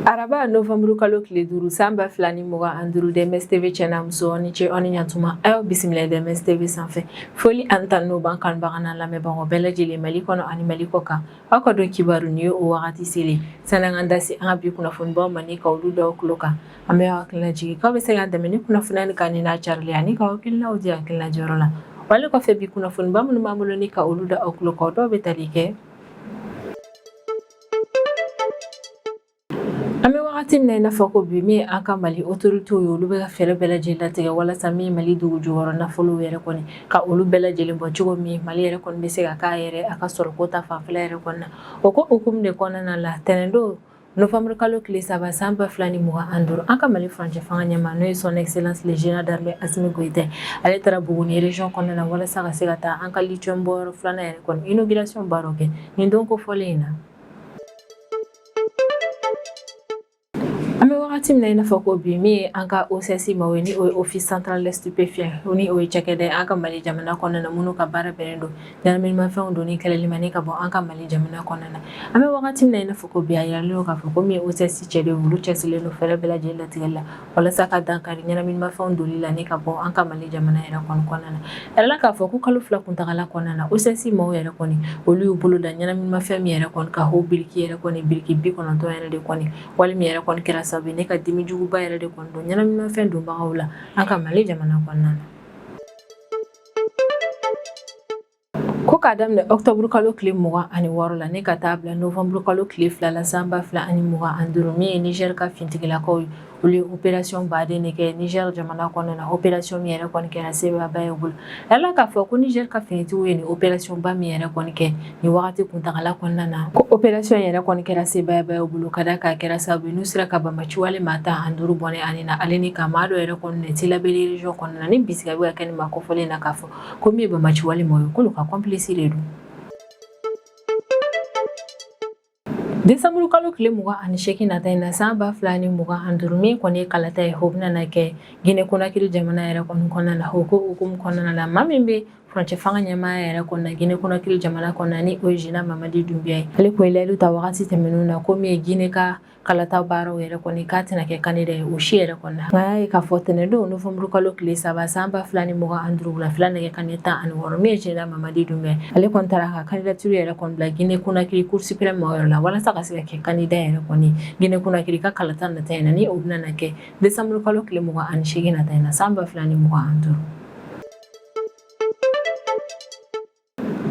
Araba November kalo kile duru samba filani muga anduru DMS-TV channel muso ni ce oni nyantuma ayo bisimila DMS-TV sanfɛ foli antan no ban kan bagana lamɛnbagaw bɛɛ lajɛlen Mali kɔnɔ ani Mali kɔ kan aw ka dɔn kibaru ni ye o wagati selen san'an da se an ka bi kunnafonibaw ma ni ka olu dɔw tulo kan an bɛ aw hakilina jigin k'aw bɛ se k'an dɛmɛ ni kunnafoniya kan ni n'a carili ani ka hakilinaw di hakilina jɔyɔrɔ la wale kɔfɛ bi kunnafoniba minnu b'an bolo ni ka olu da aw tulo kan dɔw bɛ tali kɛ Ame wagati min na fɔ ko bi min an ka Mali autorité ye olu bɛ ka fɛɛrɛ bɛɛ lajɛlen latigɛ walasa min Mali dugu jukɔrɔ nafolo yɛrɛ kɔni ka olu bɛɛ lajɛlen bɔ cogo min Mali yɛrɛ kɔni bɛ se ka k'a yɛrɛ a ka sɔrɔ ko ta fanfɛla yɛrɛ kɔni na o ko hukumu de kɔnɔna la tɛnɛndon Novembre kalo tile 3 san 2025 an ka Mali furancɛ fanga ɲɛmaa n'o ye son excellence le général d'armée Assimi Goïta ale taara Buguni région kɔnɔna na walasa ka se ka taa an ka lithium bɔyɔrɔ filanan yɛrɛ kɔni inauguration baaraw kɛ nin don kofɔlen in na Ame wagati min na i n'a fɔ ko bi min ye an ka OCS ma o ye ni o ye office central des stupéfiants o ni o ye cakɛda an ka Mali jamana kɔnɔna na minnu ka baara bɛnnen don ɲɛnaminimafɛnw donni kɛlɛli ma ni ka bɔ an ka Mali jamana kɔnɔna na an bɛ wagati min na i n'a fɔ ko bi a yiralen don k'a fɔ ko min ye OCS cɛ de olu cɛsirilen don fɛɛrɛ bɛɛ lajɛlen latigɛli la walasa ka dankari ɲɛnaminimafɛnw donni la ni ka bɔ an ka Mali jamana yɛrɛ kɔnɔna na a yirala k'a fɔ ko kalo 2 kuntagala kɔnɔna na OCS maaw yɛrɛ kɔni olu y'u bolo da ɲɛnaminimafɛn min yɛrɛ kɔni ka ho biriki yɛrɛ kɔni biriki 90 yɛrɛ de kɔni wali min yɛrɛ kɔni kɛra sababu ne ka dimi juguba yɛrɛ de kɔni don ɲɛnaminimafɛn donbagaw la an ka Mali jamana kɔnɔna na ko k'a daminɛ octobre kalo tile 26 la ne ka taa bila novembre kalo tile 2 la san 2025 min ye Niger ka fintigilakaw ye olu ye opération baden de kɛ Niger jamana kɔnɔna na opération min yɛrɛ kɔni kɛra sebaba ye bolo ala k'a fɔ ko Niger ka finitigiw ye ni opération ba min yɛrɛ kɔni kɛ ni wagati kuntagala kɔnɔna na ko opération yɛrɛ kɔni kɛra sebaba ye bolo ka da k'a kɛra sababu n'u sera ka Banbaci wale maa tan ani duuru bɔnɛ ani na ale ni ka maa dɔ yɛrɛ kɔni ti labɛnni région kɔnɔna na ni bisika bɛ ka kɛ ni maa kɔfɔlen na k'a fɔ ko min ye Banbaci wale ma ye k'olu ka complice de don Décembre kalo tile 28 nata in na san 2025 min kɔni ye kalata ye o bɛna kɛ Guinée Conakry jamana yɛrɛ kɔnɔna na o ko hukumu kɔnɔna la maa min bɛ furancɛ fanga ɲɛmaa yɛrɛ kɔnɔna Guinée Conakry jamana kɔnɔna ni o ye Général Mamadi Doumbia ye ale ko layidu ta wagati tɛmɛnenw na ko min ye Guinée ka kalata baaraw yɛrɛ kɔni k'a tɛna kɛ candidat ye o si yɛrɛ kɔnɔna nka y'a ye k'a fɔ tɛnɛndon Novembre kalo tile 3 san 2025 wulafɛla nɛgɛ kanɲɛ 16 min ye Général Mamadi Doumbia ale kɔni taara ka candidature yɛrɛ kɔni bila Guinée Conakry Cour suprême ma yɔrɔ la walasa ka se ka kɛ candidat yɛrɛ kɔni Guinée Conakry ka kalata nata in na ni o bɛna kɛ Décembre kalo tile 28 nata in na san 2025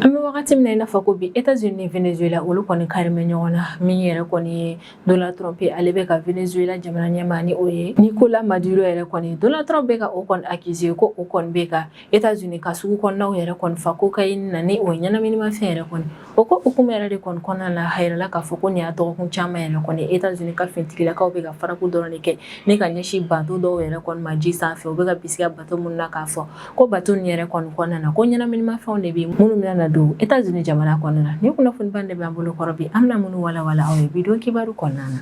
An bɛ wagati min na i n'a fɔ ko bi États-Unis ni Venezuela olu kɔni karimɛ ɲɔgɔn na min yɛrɛ kɔni ye Donald Trump ye ale bɛ ka Venezuela jamana ɲɛmaa ni o ye Nicolas Maduro yɛrɛ kɔni Donald Trump bɛ ka o kɔni accusé ko o kɔni bɛ ka États-Unis ka sugu kɔnɔnaw yɛrɛ kɔni fa cocaïne na ni o ye ɲɛnaminimafɛn yɛrɛ kɔni o ko hukumu yɛrɛ de kɔni kɔnɔna la a yirala k'a fɔ ko nin y'a dɔgɔkun caman yɛrɛ kɔni États-Unis ka fintigilakaw bɛ ka farako dɔrɔn de kɛ ni ka ɲɛsin bateau dɔw yɛrɛ kɔni ma ji sanfɛ u bɛ ka bisikiya bateau minnu na k'a fɔ ko bateau nin yɛrɛ kɔni kɔnɔna na ko ɲɛnaminimafɛnw de bɛ minnu bɛna don États-Unis jamana kɔnɔna na ni kunnafoniba de b'an bolo kɔrɔ bi an bɛna minnu walawala aw ye bidon kibaru kɔnɔna na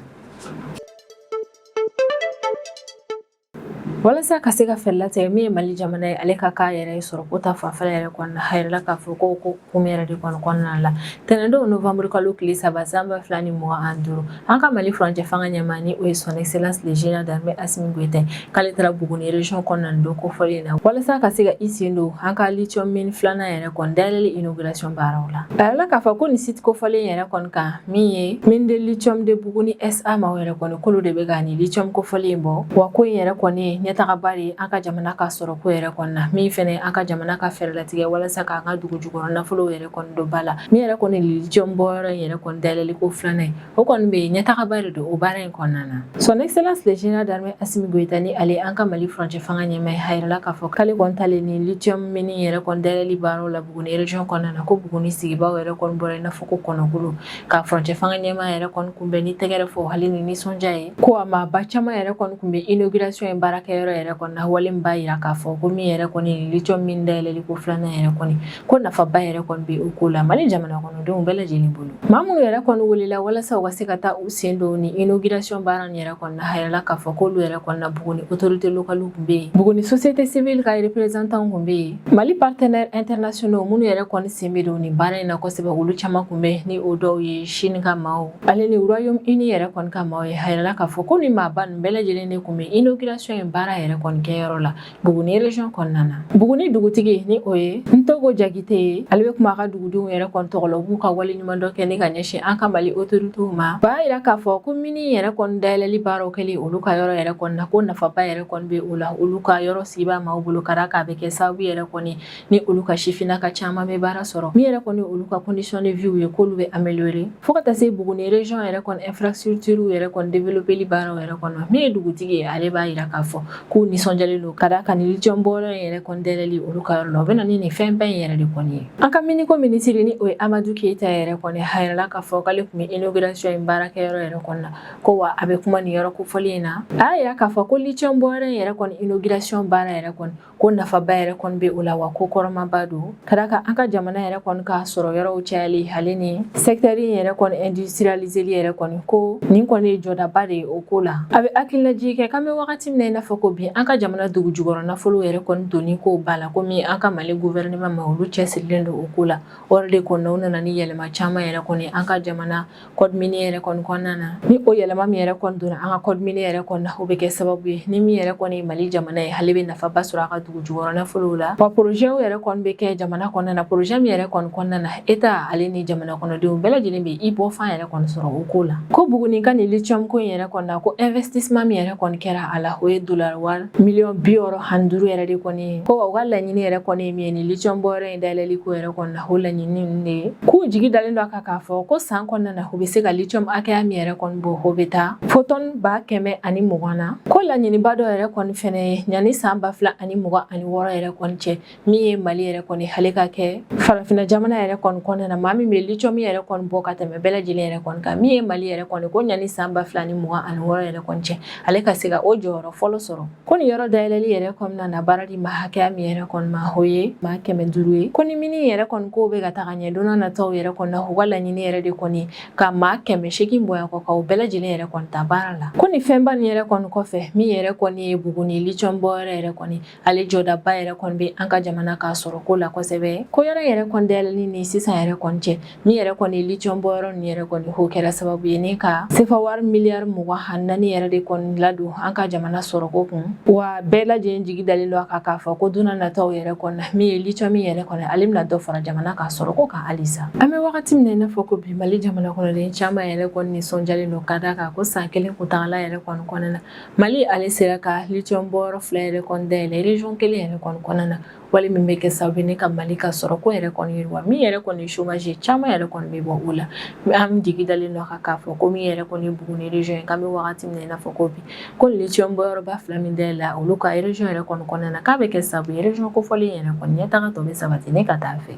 walasa ka se ka fɛɛrɛ latigɛ min ye Mali jamana ye ale ka k'a yɛrɛ ye sɔrɔ ko ta fanfɛla yɛrɛ kɔnɔna a yirala k'a fɔ ko hukumu yɛrɛ de kɔni kɔnɔna la tɛnɛndon Novembre kalo tile 3 san 2025 an ka Mali furancɛ fanga ɲɛmaa ni o ye son excellence le général d'armée Assimi Goïta k'ale taara Buguni région kɔnɔna na don kofɔlen na walasa ka se ka i sen don an ka lithium mine filanan yɛrɛ kɔni dayɛlɛli inauguration baaraw la a yirala k'a fɔ ko nin site kofɔlen yɛrɛ kɔni kan min ye mine de lithium de Buguni SA maaw yɛrɛ kɔni k'olu de bɛ ka nin lithium kofɔlen bɔ wa ko in yɛrɛ kɔni ɲɛtagaba de ye an ka jamana ka sɔrɔ ko yɛrɛ kɔni na min fɛnɛ an ka jamana ka fɛɛrɛ latigɛ walasa k'an ka dugu jukɔrɔ nafolo yɛrɛ kɔni don ba la min yɛrɛ kɔni lithium bɔyɔrɔ in yɛrɛ kɔni dayɛlɛli ko filanan ye o kɔni bɛ ɲɛtagaba de don o baara in kɔnɔna na son excellence le général d'armée Assimi Goïta ni ale an ka Mali furancɛ fanga ɲɛmaa ye a yirala k'a fɔ k'ale kɔni talen ni lithium mine yɛrɛ kɔni dayɛlɛli baaraw la Buguni région kɔnɔna na ko Buguni sigibaw yɛrɛ kɔni bɔra i n'a fɔ ko kɔnɔkulu ka furancɛ fanga ɲɛmaa yɛrɛ kɔni kunbɛn ni tɛgɛrɛ fɔ hali ni nisɔndiya ye ko a maaba caman yɛrɛ kɔni kun bɛ inauguration in baarakɛyɔrɔ yɔrɔ yɛrɛ kɔni na walen b'a yira k'a fɔ ko min yɛrɛ kɔni lithium min dayɛlɛli ko filanan yɛrɛ kɔni ko nafaba yɛrɛ kɔni bɛ o ko la Mali jamana kɔnɔdenw bɛɛ lajɛlen bolo. Maa minnu yɛrɛ kɔni welela walasa u ka se ka taa u sen don ni inauguration baara nin yɛrɛ kɔni na a yirala k'a fɔ k'olu yɛrɛ kɔni na Buguni autorité locale tun bɛ yen, Buguni société civile ka représentant tun bɛ yen, Mali partenaires internationaux minnu yɛrɛ kɔni sen bɛ don nin baara in na kosɛbɛ olu caman tun bɛ ni o dɔw ye Chine ka maaw ale ni Royaume-Uni yɛrɛ kɔni ka maaw ye a yirala k'a fɔ ko ni maaba nin bɛɛ lajɛlen de tun bɛ inauguration in baara yɛrɛ kɔni kɛyɔrɔ la Buguni région kɔnɔna na. Buguni dugutigi ni o ye Ntogo Jakite ye ale bɛ kuma a ka dugudenw yɛrɛ kɔni tɔgɔ la u b'u ka waleɲuman dɔ kɛ ni ka ɲɛsin an ka Mali autorités ma b'a yira k'a fɔ ko mini yɛrɛ kɔni dayɛlɛli baaraw kɛli olu ka yɔrɔ yɛrɛ kɔni na ko nafaba yɛrɛ kɔni bɛ o la olu ka yɔrɔ sigibaa maaw bolo ka d'a kan a bɛ kɛ sababu yɛrɛ kɔni ni olu ka sifinnaka caman bɛ baara sɔrɔ min yɛrɛ kɔni olu ka condition de vie ye k'olu bɛ améliorer fo ka taa se Buguni région yɛrɛ kɔni infrastructure yɛrɛ kɔni développeli baaraw yɛrɛ kɔnɔ min ye dugutigi ye ale b'a yira k'a fɔ k'u nisɔndiyalen don ka d'a kan ni lithium bɔyɔrɔ in yɛrɛ kɔni dayɛlɛli olu ka yɔrɔ la o bɛ na ni nin fɛn bɛɛ in yɛrɛ de kɔni ye. An ka miniko minisiri ni o ye Amadou Keita yɛrɛ kɔni a yirala k'a fɔ k'ale tun bɛ inauguration in baarakɛyɔrɔ yɛrɛ kɔni na ko wa a bɛ kuma nin yɔrɔ kofɔli in na a y'a yira k'a fɔ ko lithium bɔyɔrɔ in yɛrɛ kɔni inauguration baara yɛrɛ kɔni ko nafaba yɛrɛ kɔni bɛ o la wa ko kɔrɔmaba don ka d'a kan an ka jamana yɛrɛ kɔni ka sɔrɔ yɔrɔw cayali ale ni secteur in yɛrɛ kɔni industrialiseli yɛrɛ kɔni ko nin kɔni ye jɔdaba de ye o ko la a bɛ hakililaji kɛ k'an bɛ wagati min na i n'a fɔ ko bi an ka jamana dugu jukɔrɔ nafolo yɛrɛ kɔni donni ko b'a la komi an ka Mali gouvernement ma olu cɛsirilen don o ko la o de kɔnɔ u nana ni yɛlɛma caman yɛrɛ kɔni an ka jamana code minier yɛrɛ kɔni kɔnɔna na ni o yɛlɛma min yɛrɛ kɔni donna an ka code minier yɛrɛ kɔnɔ na o bɛ kɛ sababu ye ni min yɛrɛ kɔni ye Mali jamana ye ale bɛ nafaba sɔrɔ a ka dugu jukɔrɔ nafolo la wa projet yɛrɛ kɔni bɛ kɛ jamana kɔnɔna na projet min yɛrɛ kɔni kɔnɔna na État ale ni jamana kɔnɔdenw bɛɛ lajɛlen bɛ i bɔ fan yɛrɛ kɔni sɔrɔ o ko la ko Buguni ka ni lithium ko in yɛrɛ kɔni na ko investissement min yɛrɛ kɔni kɛra a la o ye dollar wari $65 yɛrɛ de kɔni ye ko wa u ka laɲini yɛrɛ kɔni ye min ye ni lithium bɔyɔrɔ in dayɛlɛli ko yɛrɛ kɔni na o laɲini ninnu de ye k'u jigi dalen don a kan k'a fɔ ko san kɔnɔna na u bɛ se ka lithium hakɛya min yɛrɛ kɔni bɔ o bɛ taa fo tonne 120 na ko laɲiniba dɔ yɛrɛ kɔni fɛnɛ ye yanni san 2026 yɛrɛ kɔni cɛ min ye Mali yɛrɛ kɔni ale ka kɛ farafinna jamana yɛrɛ kɔni kɔnɔna na maa min bɛ lithium yɛrɛ kɔni bɔ ka tɛmɛ bɛɛ lajɛlen yɛrɛ kɔni kan min ye Mali yɛrɛ kɔni ko yanni san 2026 yɛrɛ kɔni cɛ ale ka se ka o jɔyɔrɔ fɔlɔ sɔrɔ ko nin yɔrɔ dayɛlɛli yɛrɛ kɔnɔna na baara di ma hakɛya min yɛrɛ kɔni ma o ye maa 500 ye ko ni mini yɛrɛ kɔni ko bɛ ka taga ɲɛ don n'a nataw yɛrɛ kɔni na u ka laɲini yɛrɛ de kɔni ka maa 800 bɔya kɔ ka o bɛɛ lajɛlen yɛrɛ kɔni ta baara la ko ni fɛnba nin yɛrɛ kɔni kɔfɛ min yɛrɛ kɔni ye Buguni lithium bɔyɔrɔ yɛrɛ kɔni ale jɔdaba yɛrɛ kɔni bɛ an ka jamana ka sɔrɔ ko la kosɛbɛ ko yɔrɔ yɛrɛ kɔni dayɛlɛli ni sisan yɛrɛ kɔni cɛ min yɛrɛ kɔni lithium bɔyɔrɔ nin yɛrɛ kɔni o kɛra sababu ye ni ka sefa wari miliyari 24 yɛrɛ de kɔni ladon an ka jamana sɔrɔ ko kun wa bɛɛ lajɛlen jigi dalen don a kan k'a fɔ ko don n'a nataw yɛrɛ kɔni na min ye lithium yɛrɛ kɔni ale bɛna dɔ fara jamana ka sɔrɔ ko kan halisa an bɛ wagati min na i n'a fɔ ko bi Mali jamana kɔnɔden caman yɛrɛ kɔni nisɔndiyalen don ka d'a kan ko san 1 kuntagala yɛrɛ kɔni kɔnɔna na Mali ale sera ka lithium bɔyɔrɔ 2 yɛrɛ kɔni dayɛlɛ région 1 yɛrɛ kɔni kɔnɔna na wali min bɛ kɛ sababu ye ka Mali ka sɔrɔ ko yɛrɛ kɔni yiriwa min yɛrɛ kɔni ye chômage caman yɛrɛ kɔni bɛ bɔ o la an jigi dalen don a kan k'a fɔ ko min yɛrɛ kɔni ye Buguni région ye k'an bɛ wagati min na i n'a fɔ ko bi ko lithium bɔyɔrɔba 2 min dayɛlɛ olu ka région yɛrɛ kɔni kɔnɔna na k'a bɛ kɛ sababu ye région kofɔli yɛrɛ kɔni ɲɛtaga tɔ bɛ sabati ne ka taa fɛ.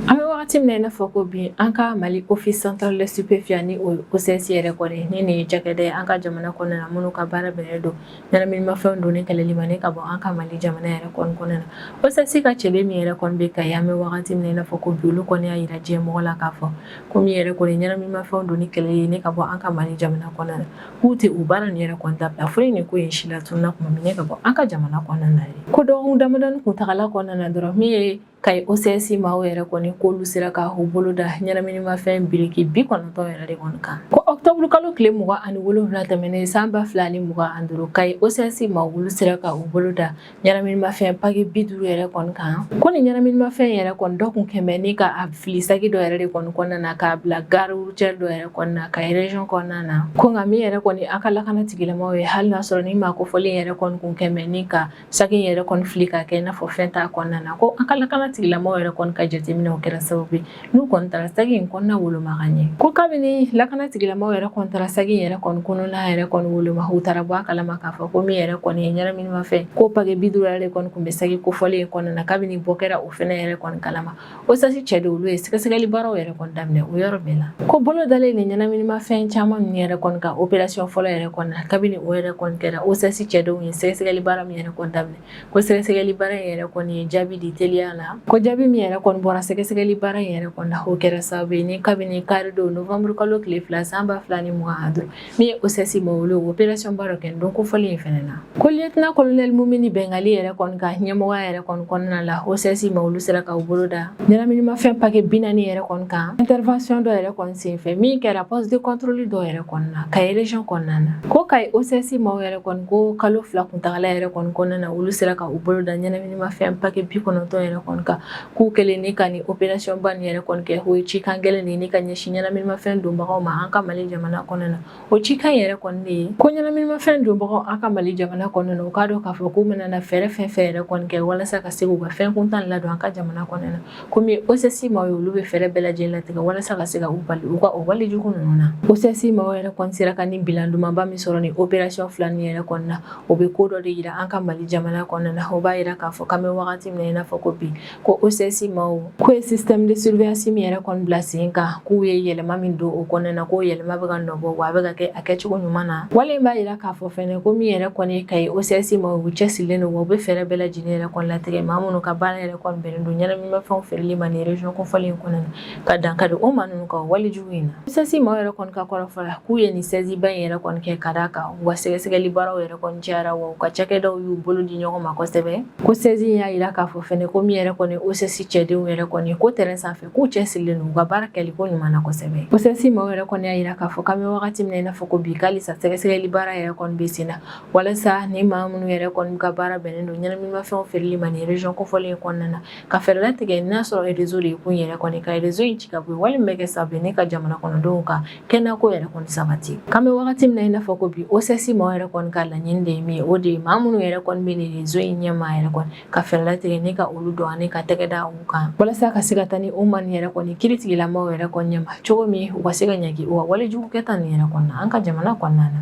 An bɛ wagati min na i n'a fɔ ko bi an ka Mali office central de stupéfiants ni o OCS yɛrɛ kɔni ni nin ye cakɛda ye an ka jamana kɔnɔna na minnu ka baara bɛnnen don ɲɛnaminimafɛnw donni kɛlɛli ma ni ka bɔ an ka Mali jamana yɛrɛ kɔni kɔnɔna na OCS ka cɛbe min yɛrɛ kɔni bɛ Kayi an bɛ wagati min na i n'a fɔ ko bi olu kɔni y'a yira diɲɛ mɔgɔ la k'a fɔ ko min yɛrɛ kɔni ɲɛnaminimafɛnw donni kɛlɛli ni ka bɔ an ka Mali jamana kɔnɔna na k'u tɛ u baara nin yɛrɛ kɔni dabila fo ni ko in si la tununa kuma min ne ka bɔ an ka jamana kɔnɔna na ye ko dɔgɔkun damadɔni kuntagala kɔnɔna na dɔrɔn min ye Kayi OCS maaw yɛrɛ kɔni k'olu sera ka u bolo da ɲɛnaminimafɛn biriki 90 yɛrɛ de kɔni kan ko octobre kalo tile 27 tɛmɛnen san 2025 Kayi OCS maaw olu sera ka u bolo da ɲɛnaminimafɛn paki 50 yɛrɛ kɔni kan ko ni ɲɛnaminimafɛn yɛrɛ kɔni dɔ kun kɛmɛ ni ka a fili saki dɔ yɛrɛ de kɔni kɔnɔna na k'a bila gare routière dɔ yɛrɛ kɔnɔna na Kayi région kɔnɔna na ko nka min yɛrɛ kɔni an ka lakana tigilamaaw ye hali n'a sɔrɔ ni maa kofɔlen yɛrɛ kɔni kun kɛmɛ ni ka saki yɛrɛ kɔni fili ka kɛ i n'a fɔ fɛn t'a kɔnɔna na ko an ka lakana tigilamɔgɔw yɛrɛ kɔni ka jateminɛ o kɛra sababu ye n'u kɔni taara sagi in kɔnɔna woloma ka ɲɛ. Ko kabini lakana tigilamɔgɔw yɛrɛ kɔni taara sagi in yɛrɛ kɔni kɔnɔna yɛrɛ kɔni woloma u taara bɔ a kalama k'a fɔ ko min yɛrɛ kɔni ye ɲɛnaminimafɛn ko pake 50 yɛrɛ kɔni kun bɛ sagi kofɔlen in kɔnɔna na kabini bɔ kɛra o fɛnɛ yɛrɛ kɔni kalama. OSAS cɛ de olu ye sɛgɛsɛgɛli baaraw yɛrɛ kɔni daminɛ o yɔrɔ bɛɛ la. Ko bolo dalen ni ɲɛnaminimafɛn caman ninnu yɛrɛ kɔni ka opération fɔlɔ yɛrɛ kɔni na kabini o yɛrɛ kɔni kɛra OSAS cɛdenw ye sɛgɛsɛgɛli baara min yɛrɛ kɔni daminɛ. Ko sɛgɛsɛgɛli baara in yɛrɛ kɔni ye jaabi di teliya la. Ko jaabi min yɛrɛ kɔni bɔra sɛgɛsɛgɛli baara in yɛrɛ kɔni na o kɛra sababu ye ni kabini kari don novembre kalo tile 2 san 2025 min ye OSAS ma wele o opération baara kɛ don kofɔlen in fɛnɛ na. Ko lieutenant colonel Mumini Bengali yɛrɛ kɔni ka ɲɛmɔgɔya yɛrɛ kɔni kɔnɔna la OSAS ma olu sera k'u bolo da ɲɛnaminimafɛn pake 40 yɛrɛ kɔni kan intervention dɔ yɛrɛ kɔni senfɛ min kɛra poste de contrôle dɔ yɛrɛ kɔni na Kayi région kɔnɔna na. Ko Kayi OSAS maaw yɛrɛ kɔni ko kalo 2 kuntagala yɛrɛ kɔni kɔnɔna na olu sera k'u bolo da ɲɛnaminimafɛn pake 90 yɛrɛ kɔni kan k'u kɛlen ni ka ni opération ba nin yɛrɛ kɔni kɛ o ye cikan gɛlɛn ni ka ɲɛsin ɲɛnaminimafɛn donbagaw ma an ka Mali jamana kɔnɔna na. O cikan yɛrɛ kɔni de ye ko ɲɛnaminimafɛn donbagaw an ka Mali jamana kɔnɔna na u k'a dɔn k'a fɔ k'u bɛna fɛɛrɛ fɛn fɛn yɛrɛ kɔni kɛ walasa ka se k'u ka fɛn kuntan ladon an ka jamana kɔnɔna na. Komi OSAS maaw ye olu bɛ fɛɛrɛ bɛɛ lajɛlen latigɛ walasa ka se ka u bali u ka o walejugu ninnu na. OSAS maaw yɛrɛ kɔni sera ka ni bilan dumanba min sɔrɔ ni opération fila nin yɛrɛ kɔni na o bɛ ko dɔ de yira an ka Mali jamana kɔnɔna na o b'a yira k'a fɔ k'an bɛ wagati min na i n'a fɔ ko bi ko OSAS maaw k'u ye système de surveillance min yɛrɛ kɔni bila sen kan k'u ye yɛlɛma min don o kɔnɔna na k'o yɛlɛma bɛ ka nɔbɔ wa a bɛ ka kɛ a kɛcogo ɲuman na. Wale in b'a yira k'a fɔ fɛnɛ ko min yɛrɛ kɔni ka ye OSAS maaw u cɛsirilen don wa u bɛ fɛɛrɛ bɛɛ lajɛlen yɛrɛ kɔni latigɛ maa minnu ka baara yɛrɛ kɔni bɛnnen don ɲɛnaminimafɛnw feereli ma ni région kofɔlen in kɔnɔna na ka dankari o maa ninnu ka walejugu in na. OSAS maaw yɛrɛ kɔni ka kɔrɔfɔ k'u ye ni saisie ba in yɛrɛ kɔni kɛ ka d'a kan wa sɛgɛsɛgɛli baaraw yɛrɛ kɔni cayara wa u ka cakɛdaw y'u bolo di ɲɔgɔn ma kosɛbɛ. Ko saisie in y'a yira k'a fɔ fɛnɛ ko min yɛrɛ kɔni OSAS cɛdenw yɛrɛ kɔni ko terrain sanfɛ k'u cɛsirilen don u ka baara kɛli ko ɲuman na kosɛbɛ. OSAS maaw yɛrɛ kɔni y'a yira k'a fɔ k'an bɛ wagati min na i n'a fɔ ko bi k'alisa sɛgɛsɛgɛli baara yɛrɛ kɔni bɛ sen na walasa ni maa minnu yɛrɛ kɔni ka baara bɛnnen don ɲɛnaminimafɛnw feereli ma ni région kofɔlen in kɔnɔna na ka fɛɛrɛ latigɛ n'a sɔrɔ réseau de ye kun yɛrɛ kɔni ka réseau in ci ka bɔ yen wali min bɛ kɛ sababu ye ne ka jamana kɔnɔdenw ka kɛnɛyako yɛrɛ kɔni sabati. K'an bɛ wagati min na i n'a fɔ ko bi OSAS maaw yɛrɛ kɔni ka laɲini de ye min ye o de ye maa minnu yɛrɛ kɔni bɛ ni réseau in ɲɛmaa yɛrɛ kɔni ka fɛɛrɛ latigɛ ni ka olu dɔn ani ka tɛgɛ da u kan walasa ka se ka taa ni o maa nin yɛrɛ kɔni kiiri tigilamaaw yɛrɛ kɔni ɲɛma cogo min u ka se ka ɲagi u ka walejugu kɛta nin yɛrɛ kɔnɔna an ka jamana kɔnɔna na.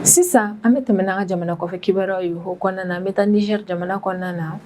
Sisan an bɛ tɛmɛ n'an ka jamana kɔfɛ kibaruyaw ye o kɔnɔna na an bɛ taa Niger jamana kɔnɔna na.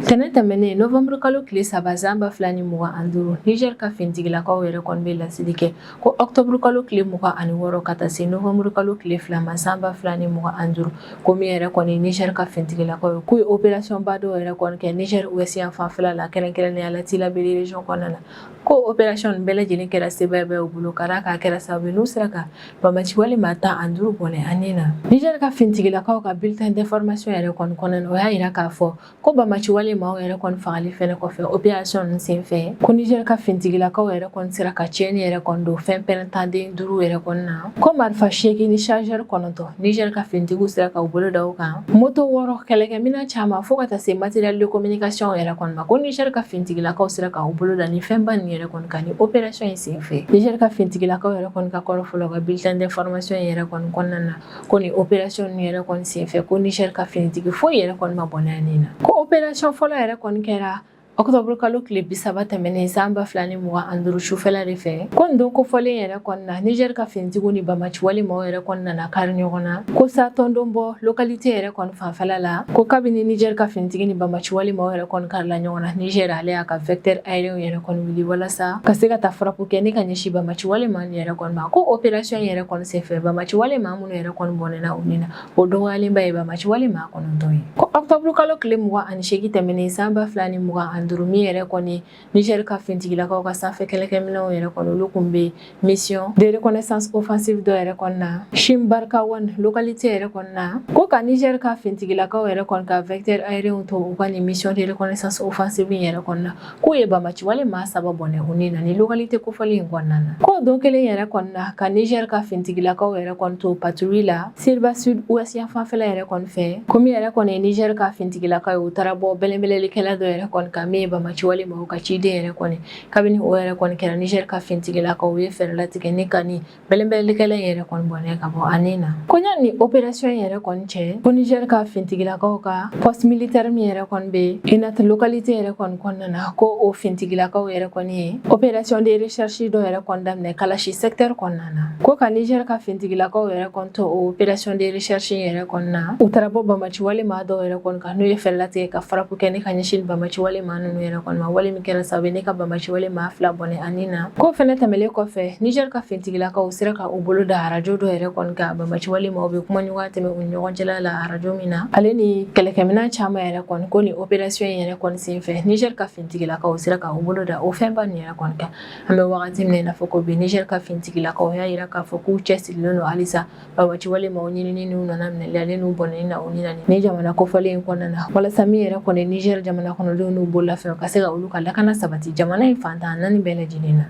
Tɛnɛ tɛmɛnen novembre kalo tile 3 san 2025 Niger ka finitigilakaw yɛrɛ kɔni bɛ laseli kɛ ko octobre kalo tile 26 ka taa se novembre kalo tile 2 ma san 2025 ko min yɛrɛ kɔni Niger ka finitigilakaw ye k'u ye opération ba dɔw yɛrɛ kɔni kɛ Niger ouest yan fanfɛla la kɛrɛnkɛrɛnnenya la Tilaberi région kɔnɔna na ko opération nin bɛɛ lajɛlen kɛra sebaya u bolo ka d'a kan a kɛra sababu ye n'u sera ka bamaci walima 15 bɔnɛ ani na. Niger ka finitigilakaw ka bulletin d'information yɛrɛ kɔni kɔnɔna na o y'a yira k'a fɔ ko bamaci maaw yɛrɛ kɔni fagali fɛnɛ kɔfɛ opération nin senfɛ ko Niger ka finitigilakaw yɛrɛ kɔni sera ka tiɲɛni yɛrɛ kɔni don fɛn pɛrɛntanden 5 yɛrɛ kɔni na ko marifa 8 ni chargeur 9 Niger ka finitigiw sera ka u bolo da u kan moto 6 kɛlɛkɛminɛn caman fo ka taa se matériel de communication yɛrɛ kɔni ma ko Niger ka finitigilakaw sera ka u bolo da ni fɛnba nin yɛrɛ kɔni kan ni opération in senfɛ. Niger ka finitigilakaw yɛrɛ kɔni ka kɔrɔ fɔlɔ ka bulletin d'information yɛrɛ kɔni kɔnɔna na ko ni opération nin yɛrɛ kɔni senfɛ ko Niger ka finitigi foyi yɛrɛ kɔni ma bɔnɛ ani na ko opération fɔlɔ yɛrɛ kɔni kɛra octobre kalo tile 30 tɛmɛnen san 2025 sufɛla de fɛ ko nin don kofɔlen yɛrɛ kɔni na Niger ka finitigiw ni bamaci wale maaw yɛrɛ kɔni nana kari ɲɔgɔn na ko sa tɔndon bɔ localité yɛrɛ kɔni fanfɛla la ko kabini Niger ka finitigi ni bamaci wale maaw yɛrɛ kɔni karila ɲɔgɔn na Niger ale y'a ka vecteur aérien yɛrɛ kɔni wuli walasa ka se ka taa frappe kɛ ni ka ɲɛsin bamaci wale maa yɛrɛ kɔni ma ko opération yɛrɛ kɔni senfɛ bamaci wale maa minnu yɛrɛ kɔni bɔnɛna u ni na o dɔgɔyalenba ye bamaci wale maa 9 ye ko octobre kalo tile 28 tɛmɛnen san 2025 min yɛrɛ kɔni Niger ka finitigilakaw ka sanfɛ kɛlɛkɛminɛnw yɛrɛ kɔni olu kun bɛ mission de reconnaissance offensive dɔ yɛrɛ kɔni na Shimbarka 1 localité yɛrɛ kɔni na ko ka Niger ka finitigilakaw yɛrɛ kɔni ka vecteur aérien to u ka ni mission de reconnaissance offensive yɛrɛ kɔni na k'u ye bamaci wale maa 3 bɔnɛ u ni na ni localité kofɔlen in kɔnɔna na ko don kelen yɛrɛ kɔni na ka Niger ka finitigilakaw yɛrɛ kɔni to patrouille la Sirba Sud ouest yan fanfɛla yɛrɛ kɔni fɛ ko min yɛrɛ kɔni Niger ka finitigilakaw u taara bɔ bɛlɛnbɛlɛlikɛla dɔ yɛrɛ kɔni ka min Bamaci walima u ka ciden yɛrɛ kɔni kabini o yɛrɛ kɔni kɛra Niger ka fintigilakaw u ye fɛɛrɛ latigɛ ni ka nin bɛlɛnbɛlikɛla yɛrɛ kɔni bɔnɛ ka bɔ ani na ko ɲani opération yɛrɛ kɔni cɛ ko Niger ka fintigilakaw ka poste militaire min yɛrɛ kɔni be Inat localité yɛrɛ kɔni kɔnɔna na ko o fintigilakaw yɛrɛ kɔni ye opération de recherche dɔ yɛrɛ kɔni daminɛ Kalashi secteur kɔnɔna na ko ka Niger ka fintigilakaw yɛrɛ kɔni to o opération de recherche yɛrɛ kɔni na u taara bɔ Bamaci walima dɔw yɛrɛ kɔni kan n'u ye fɛɛrɛ latigɛ ka farapu kɛ ni ka ɲɛsin Bamaci walima ninnu yɛrɛ kɔni ma wale min kɛra sababu ne ka Bamaci walima fila bɔnɛ ani na ko fɛnɛ tɛmɛlen kɔfɛ Niger ka fintigilakaw sera ka u bolo da radio dɔ yɛrɛ kɔni ka Bamaci walima u bɛ kuma ɲɔgɔn tɛmɛ u ɲɔgɔn cɛla la radio min na ale ni kɛlɛkɛminɛn caman yɛrɛ kɔni ko ni opération yɛrɛ kɔni senfɛ Niger ka fintigilakaw sera ka u bolo da o fɛnba nin yɛrɛ kɔni kan an bɛ wagati min na fɔ ko bi Niger ka fintigilakaw y'a yira k'a fɔ k'u cɛsirilen don halisa Bamaci walima u ɲinini n'u nana minɛlen n'u bɔnɛni na u ni ni jamana kofɔlen in kɔnɔna na walasa min yɛrɛ kɔni Niger jamana kɔnɔdenw n'u bololafɛnw ka se ka olu ka lakana sabati jamana in fantan naani bɛɛ lajɛlen na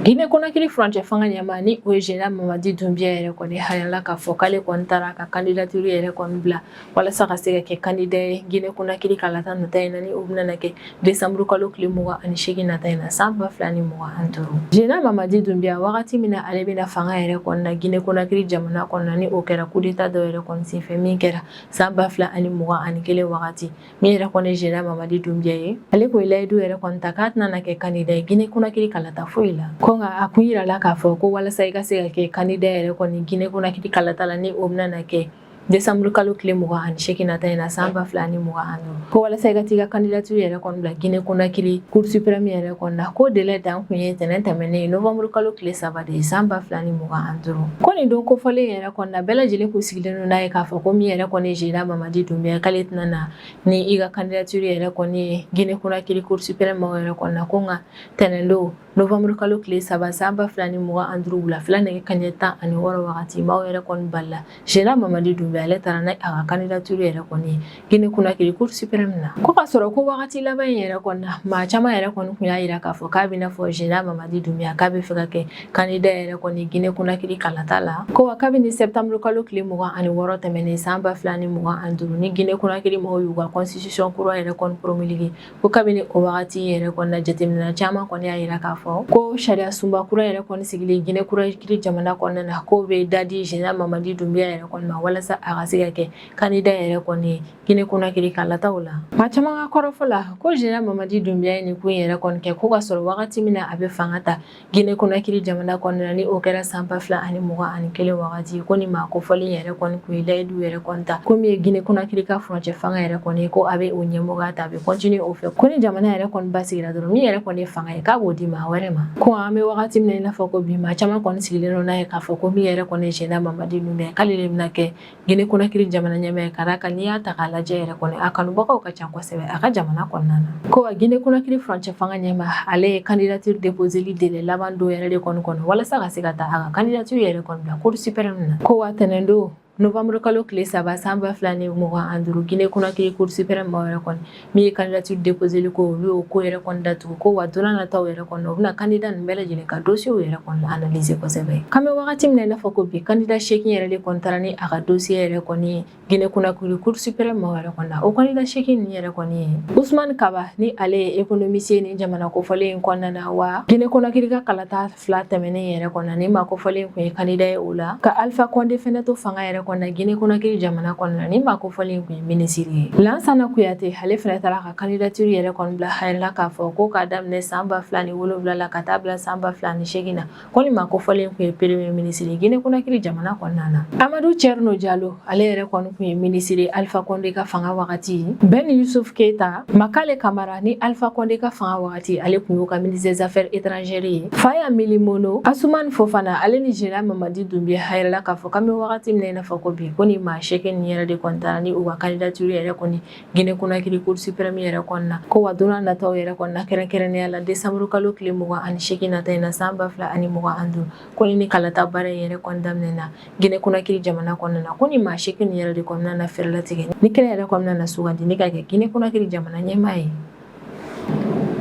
Guinée Conakry frontière fanga ɲɛma ni o ye Général Mamadi Doumbia yɛrɛ kɔni hayala k'a fɔ k'ale kɔni taara ka candidature yɛrɛ kɔni bila walasa ka se ka kɛ candidat ye Guinée Conakry ka lata nata in na ni o bɛna kɛ décembre kalo tile 28 nata in na san 2025 Général Mamadi Doumbia wagati min na ale bɛna fanga yɛrɛ kɔni na Guinée Conakry jamana kɔni na ni o kɛra coup d'état dɔ yɛrɛ kɔni senfɛ min kɛra san 2021 wagati min yɛrɛ kɔni Général Mamadi Doumbia ye ale ko layidu yɛrɛ kɔni ta k'a tɛna kɛ candidat ye Guinée Conakry ka lata foyi la nka a kun yirala k'a fɔ ko walasa i ka se ka kɛ candidat yɛrɛ kɔni Guinée Conakry kalata la ni o bɛna kɛ décembre kalo tile 28 nata in na san 2025 ko walasa i ka t'i ka candidature yɛrɛ kɔni bila Guinée Conakry Cour suprême yɛrɛ kɔni na ko délai dan kun ye tɛnɛn tɛmɛnen novembre kalo tile 3 de ye san 2025 ko nin don kofɔlen yɛrɛ kɔni na bɛɛ lajɛlen kun sigilen don n'a ye k'a fɔ ko min yɛrɛ kɔni Général Mamadi Doumbia k'ale tɛna na ni i ka candidature yɛrɛ kɔni ye Guinée Conakry Cour suprême yɛrɛ kɔni na ko nka tɛnɛn don novembre kalo tile 3 san 2025 wulafɛla nɛgɛ kanɲɛ 16 wagati maaw yɛrɛ kɔni balila Général Mamadi Doumbia ale taara n'a a ka candidature yɛrɛ kɔni ye Guinée Conakry Cour suprême na ko ka sɔrɔ ko wagati laban in yɛrɛ kɔni na maa caman yɛrɛ kɔni kun y'a yira k'a fɔ k'a bɛna fɔ Général Mamadi Doumbia k'a bɛ fɛ ka kɛ candidat yɛrɛ kɔni Guinée Conakry kalata la ko wa kabini septembre kalo tile 26 tɛmɛnen san 2025 ni Guinée Conakry mɔgɔw y'u ka constitution kura yɛrɛ kɔni promulgué ko kabini o wagati yɛrɛ kɔni na jateminɛ caman kɔni y'a yira k'a fɔ ko sariya sunba kura yɛrɛ kɔni sigilen Guinée Conakry jamana kɔnɔna na ko bɛ dadi Général Mamadi Doumbia yɛrɛ kɔni ma walasa a ka se ka kɛ candidat yɛrɛ kɔni ye Guinée Conakry ka lataw la maa caman ka kɔrɔfɔ la ko Général Mamadi Doumbia ye nin ko in yɛrɛ kɔni kɛ ko ka sɔrɔ wagati min na a bɛ fanga ta Guinée Conakry jamana kɔnɔna na ni o kɛra san 2021 wagati ko ni maa kofɔlen yɛrɛ kɔni kun ye layidu yɛrɛ kɔni ta ko min ye Guinée Conakry ka frontière fanga yɛrɛ kɔni ye ko a bɛ o ɲɛmɔgɔya ta a bɛ continuer o fɛ ko ni jamana yɛrɛ kɔni basigira dɔrɔn min yɛrɛ kɔni ye fanga ye k'a b'o di maa wɛrɛ ma ko an bɛ wagati min na i n'a fɔ ko bi maa caman kɔni sigilen don n'a ye k'a fɔ ko min yɛrɛ kɔni ye Général Mamadi Doumbia k'ale de bɛna kɛ Guinée Conakry jamana ɲɛmaa ye ka d'a kan n'i y'a ta k'a lajɛ yɛrɛ kɔni a kanubagaw ka ca kosɛbɛ a ka jamana kɔnɔna na ko wa Guinée Conakry frontière fanga ɲɛmaa ale ye candidature déposeli délai laban dɔ yɛrɛ de kɔni kɔnɔ walasa ka se ka taa a ka candidature yɛrɛ kɔni bila Cour suprême na ko wa tɛnɛn don novembre kalo tile 3 san 2025 Guinée Conakry Cour suprême yɛrɛ kɔni min ye candidature déposeli ko olu y'o ko yɛrɛ kɔni datugu ko wa don nataw yɛrɛ kɔni u bɛna candidat ninnu bɛɛ lajɛlen ka dossier yɛrɛ kɔni analyser kosɛbɛ k'an bɛ wagati min na i n'a fɔ ko bi candidat seegin yɛrɛ de kɔni taara ni a ka dossier yɛrɛ kɔni ye Guinée Conakry Cour suprême yɛrɛ kɔni na o candidat seegin ninnu yɛrɛ kɔni ye Ousmane Kaba ni ale ye économiste ni jamana kofɔlen in kɔnɔna na wa Guinée Conakry ka kalata 2 tɛmɛnen yɛrɛ kɔni na ni maa kofɔlen kun ye candidat ye o la ka Alpha Condé fɛnɛ to fanga yɛrɛ kɔni na Guinée Conakry jamana kɔnɔna na ni maa kofɔlen kun ye ministre ye Lansana Kouyaté ale fɛnɛ taara ka candidature yɛrɛ kɔni bila hayɛla k'a fɔ ko k'a daminɛ san 2007 la ka taa bila san 2008 na ko ni maa kofɔlen kun ye premier ministre ye Guinée Conakry jamana kɔnɔna na Amadou Thierno Diallo ale yɛrɛ kɔni kun ye ministre ye Alpha Condé ka fanga wagati Ben Youssouf Keita Makale Camara ni Alpha Condé ka fanga wagati ale kun y'u ka ministre des affaires étrangères ye Faya Milimono Asuman Fofana ale ni Général Mamadi Doumbia hayɛla k'a fɔ k'an bɛ wagati min na i n'a fɔ ko bi ko ni maa seegin nin yɛrɛ de kɔni taara ni u ka candidature yɛrɛ kɔni Guinée Conakry Cour suprême yɛrɛ kɔni na ko wa don nataw yɛrɛ kɔni na kɛrɛnkɛrɛnnenya la décembre kalo tile 28 nata in na san 2025 ko ni kalata baara yɛrɛ kɔni daminɛ na Guinée Conakry jamana kɔnɔna na ko ni maa seegin nin yɛrɛ de kɔni na fɛɛrɛ latigɛ ni kɛlɛ yɛrɛ kɔni na sugandi ni ka kɛ Guinée Conakry jamana ɲɛmaa ye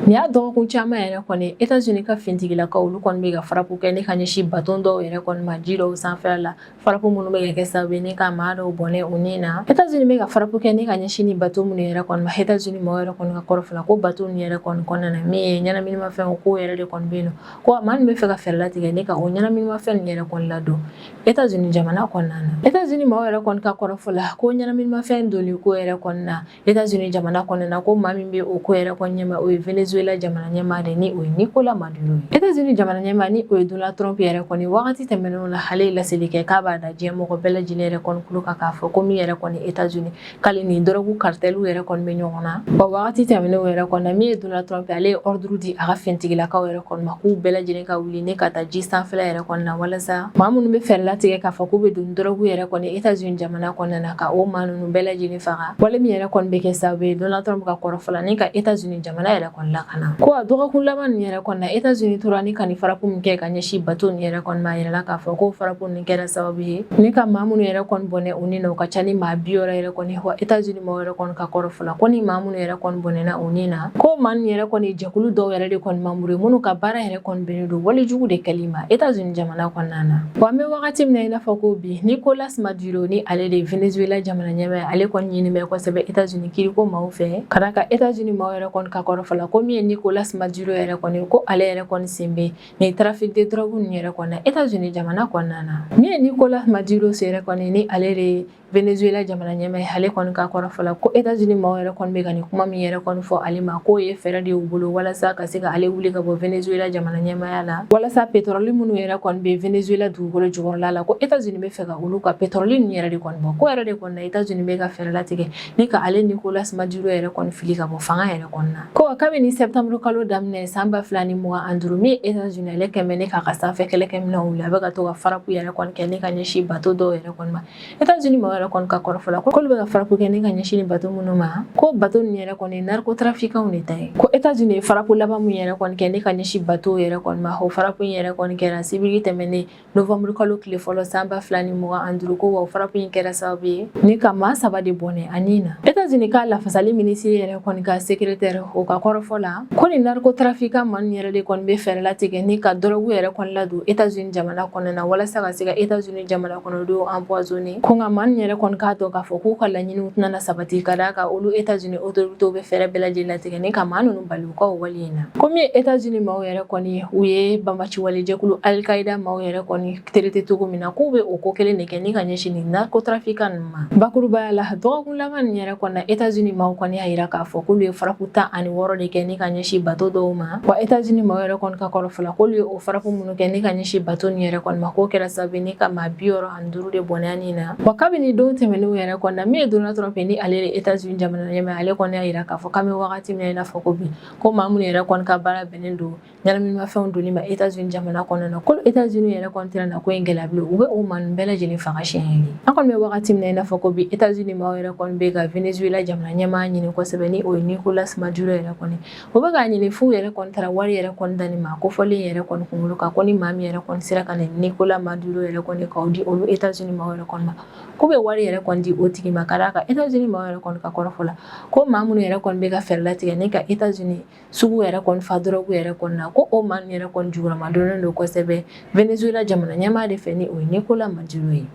Ni y'a dɔgɔkun caman yɛrɛ kɔni États-Unis ka fintigilakaw olu kɔni bɛ ka farapu kɛ ni ka ɲɛsin bateau dɔw yɛrɛ kɔni ma ji dɔw sanfɛla la farapu minnu bɛ ka kɛ sababu ye ni ka maa dɔw bɔnɛ u ni na États-Unis bɛ ka farapu kɛ ni ka ɲɛsin ni bateau minnu yɛrɛ kɔni ma États-Unis mɔgɔw yɛrɛ kɔni ka kɔrɔfɔ ko bateau ni yɛrɛ kɔni kɔnɔna na min ye ɲɛnaminimafɛnw ko yɛrɛ de kɔni bɛ yen ko maa min bɛ fɛ ka fɛɛrɛ latigɛ ni ka o ɲɛnaminimafɛn yɛrɛ kɔni ladon États-Unis jamana kɔnɔna na États-Unis mɔgɔw yɛrɛ kɔni ka kɔrɔfɔ la ko ɲɛnaminimafɛn donni ko yɛrɛ kɔni na États-Unis jamana kɔnɔna na ko maa min bɛ o ko yɛrɛ kɔni ɲɛma o ye Venezuela jamana ɲɛma de ni o ye Nicolas Maduro ye États-Unis jamana ɲɛma ni o ye Donald Trump yɛrɛ kɔni wagati tɛmɛnenw la ale ye laseli kɛ k'a b'a da diɲɛ mɔgɔ bɛɛ lajɛlen yɛrɛ kɔni kulo kan k'a fɔ ko min yɛrɛ kɔni États-Unis k'ale ni drogue cartel yɛrɛ kɔni bɛ ɲɔgɔn na wa wagati tɛmɛnenw yɛrɛ kɔni na min ye Donald Trump ale ye ordre di a ka fintigilakaw yɛrɛ kɔni ma k'u bɛɛ lajɛlen ka wuli ni ka taa ji sanfɛla yɛrɛ kɔni na walasa maa minnu bɛ fɛɛrɛ latigɛ k'a fɔ k'u bɛ don drogue yɛrɛ kɔni États-Unis jamana kɔnɔna na ka o maa ninnu bɛɛ lajɛlen faga wale min yɛrɛ kɔni bɛ kɛ sababu ye Donald Trump ka kɔrɔfɔ la ni ka États-Unis jamana yɛrɛ kɔni lakana ko a dɔgɔkun laban nin yɛrɛ kɔni na États-Unis tora ni ka ni farapu min kɛ ka ɲɛsin bateau nin yɛrɛ kɔni ma yɛrɛ la k'a fɔ ko farapu nin kɛra sababu ye ni ka maa minnu yɛrɛ kɔni bɔnɛ u ni na u ka ca ni maa 60 yɛrɛ kɔni wa États-Unis mɔgɔw yɛrɛ kɔni ka kɔrɔfɔ la ko ni maa minnu yɛrɛ kɔni bɔnɛna u ni na ko maa ninnu yɛrɛ kɔni jɛkulu dɔw yɛrɛ de kɔni membre minnu ka baara yɛrɛ kɔni bɛnnen don walejugu de kɛli ma États-Unis jamana kɔnɔna na wa an bɛ wagati min na i n'a fɔ ko bi Nicolas Maduro ni ale de Venezuela jamana ɲɛmaa ale kɔni ɲini bɛ kosɛbɛ États-Unis kiriko maaw fɛ ka d'a kan États-Unis maaw yɛrɛ kɔni ka kɔrɔfɔ la ko min ye Nicolas Maduro yɛrɛ kɔni ko ale yɛrɛ kɔni sen bɛ ni trafic de drogue nin yɛrɛ kɔni na États-Unis jamana kɔnɔna na min ye Nicolas Maduro yɛrɛ kɔni ni ale de Venezuela jamana ɲɛmaa ale kɔni ka kɔrɔfɔ la ko États-Unis maaw yɛrɛ kɔni bɛ ka ni kuma min yɛrɛ kɔni fɔ ale ma k'o ye fɛɛrɛ de y'u bolo walasa ka se ka ale wuli ka bɔ Venezuela jamana ɲɛmaaya la walasa pétrole minnu yɛrɛ kɔni bɛ Venezuela dugukolo jukɔrɔla la ko États-Unis bɛ fɛ ka olu ka pétrole nin yɛrɛ de kɔni bɔ ko yɛrɛ de kɔni na États-Unis bɛ ka fɛɛrɛ latigɛ ni ka ale Nicolas Maduro yɛrɛ kɔni fili ka bɔ fanga yɛrɛ kɔni na ko kabini septembre kalo daminɛ san 2025 min ye États-Unis ale kɛmɛ ne k'a ka sanfɛ kɛlɛkɛminɛnw wuli a bɛ ka to ka farapu yɛrɛ kɔni kɛ ni ka ɲɛsin bateau dɔw yɛrɛ kɔni ma États-Unis mɔgɔw yɛrɛ kɔni ka kɔrɔfɔ la ko olu bɛ ka farapu kɛ ni ka ɲɛsin ni bateau minnu ma ko bateau nin yɛrɛ kɔni narcotrafiquants de ta ye ko États-Unis ye farapu laban min yɛrɛ kɔni kɛ ni ka ɲɛsin bateau yɛrɛ kɔni ma o farapu in yɛrɛ kɔni kɛra sibiri tɛmɛnen novembre kalo tile fɔlɔ san 2025 ko wa o farapu in kɛra sababu ye ni ka maa 3 de bɔnɛ ani na États-Unis ka lafasali ministre yɛrɛ kɔni ka secrétaire o ka kɔrɔfɔ la ko ni narcotrafiquants man yɛrɛ de kɔni bɛ fɛɛrɛ latigɛ ni ka drogue yɛrɛ kɔni ladon États-Unis jamana kɔnɔ na walasa ka se ka États-Unis jamana kɔnɔdenw empoisonner ko nka maa yɛrɛ kɔni k'a dɔn k'a fɔ k'u ka laɲiniw tɛna sabati ka d'a kan olu États-Unis autorités bɛ fɛɛrɛ bɛɛ lajɛlen latigɛ ni ka maa ninnu bali u ka o wale in na ko min ye États-Unis maaw yɛrɛ kɔni u ye banbaci walejɛkulu Al-Qaïda maaw yɛrɛ kɔni traité cogo min na k'u bɛ o ko kelen de kɛ ni ka ɲɛsin ni narcotrafiquants ninnu ma bakurubaya la dɔgɔkun laban nin yɛrɛ kɔni na États-Unis maaw kɔni y'a jira k'a fɔ k'olu ye farapu 16 de kɛ ni ka ɲɛsin bateau dɔw ma wa États-Unis maaw yɛrɛ kɔni ka kɔrɔfɔ la k'olu ye o farapu minnu kɛ ni ka ɲɛsin bateau nin yɛrɛ kɔni ma k'o kɛra sababu ye ni ka maa 65 de bɔnɛ ani na wa kabini don tɛmɛnenw yɛrɛ kɔni na min ye Donald Trump ni ale de États-Unis jamana ɲɛmaa ale kɔni y'a jira k'a fɔ k'an bɛ wagati min na i n'a fɔ ko bi ko maa minnu yɛrɛ kɔni ka baara bɛnnen don ɲɛnaminimafɛnw donni ma États-Unis jamana kɔnɔna na ko États-Unis yɛrɛ kɔni tɛna na ko in gɛlɛya bilen u bɛ o maa ninnu bɛɛ lajɛlen faga siɲɛ kelen an kɔni bɛ wagati min na i n'a fɔ ko bi États-Unis maaw yɛrɛ kɔni bɛ ka Venezuela jamana ɲɛmaa ɲini kosɛbɛ ni o ye Nicolas Maduro yɛrɛ kɔni o bɛ k'a ɲini f'u yɛrɛ kɔni taara wari yɛrɛ kɔni da nin ma kofɔlen yɛrɛ kɔni kunkolo kan ko ni maa min yɛrɛ kɔni sera ka na Nicolas Maduro yɛrɛ kɔni k'aw di olu États-Unis maaw yɛrɛ kɔni ma k'u bɛ wari yɛrɛ kɔni di o tigi ma ka d'a kan États-Unis maaw yɛrɛ kɔni ka kɔrɔfɔ la ko maa minnu yɛrɛ kɔni bɛ ka fɛɛrɛ latigɛ ni ka États-Unis sugu yɛrɛ kɔni fa drogue yɛrɛ kɔni na ko o maa ninnu yɛrɛ kɔni jugurama donnen don kosɛbɛ Venezuela jamana ɲɛmaa de fɛ ni o ye Nicolas Maduro ye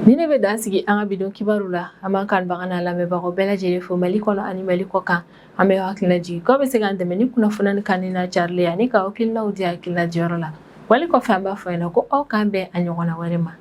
ni ne bɛ dan sigi an ka bidon kibaru la an b'an kanubaga n'a lamɛnbagaw bɛɛ lajɛlen fo Mali kɔnɔ ani Mali kɔ kan an bɛ hakilina jigin k'aw bɛ se k'an dɛmɛ ni kunnafoni ni kanina carili ani ka hakilinaw di hakilina diyɔrɔ la wali kɔfɛ an b'a fɔ ɲɛna ko aw k'an bɛn a ɲɔgɔnna wɛrɛ ma